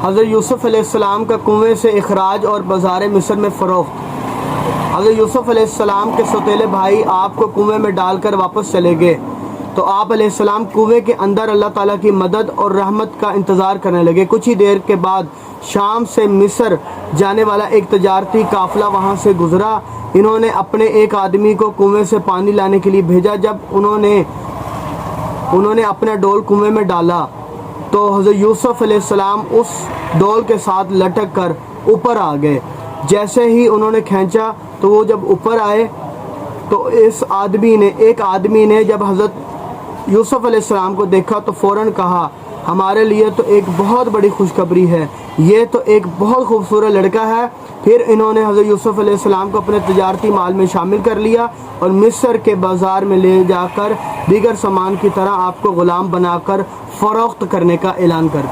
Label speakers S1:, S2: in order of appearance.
S1: حضرت یوسف علیہ السلام کا کنویں سے اخراج اور بازار مصر میں فروخت۔ حضرت یوسف علیہ السلام کے سوتیلے بھائی آپ کو کنویں میں ڈال کر واپس چلے گئے تو آپ علیہ السلام کنویں کے اندر اللہ تعالیٰ کی مدد اور رحمت کا انتظار کرنے لگے۔ کچھ ہی دیر کے بعد شام سے مصر جانے والا ایک تجارتی قافلہ وہاں سے گزرا۔ انہوں نے اپنے ایک آدمی کو کنویں سے پانی لانے کے لیے بھیجا۔ جب انہوں نے اپنا ڈول کنویں میں ڈالا تو حضرت یوسف علیہ السلام اس ڈول کے ساتھ لٹک کر اوپر آ گئے۔ جیسے ہی انہوں نے کھینچا تو وہ جب اوپر آئے تو ایک آدمی نے جب حضرت یوسف علیہ السلام کو دیکھا تو فوراً کہا ہمارے لیے تو ایک بہت بڑی خوشخبری ہے، یہ تو ایک بہت خوبصورت لڑکا ہے۔ پھر انہوں نے حضرت یوسف علیہ السلام کو اپنے تجارتی مال میں شامل کر لیا اور مصر کے بازار میں لے جا کر دیگر سامان کی طرح آپ کو غلام بنا کر فروخت کرنے کا اعلان کر دیا۔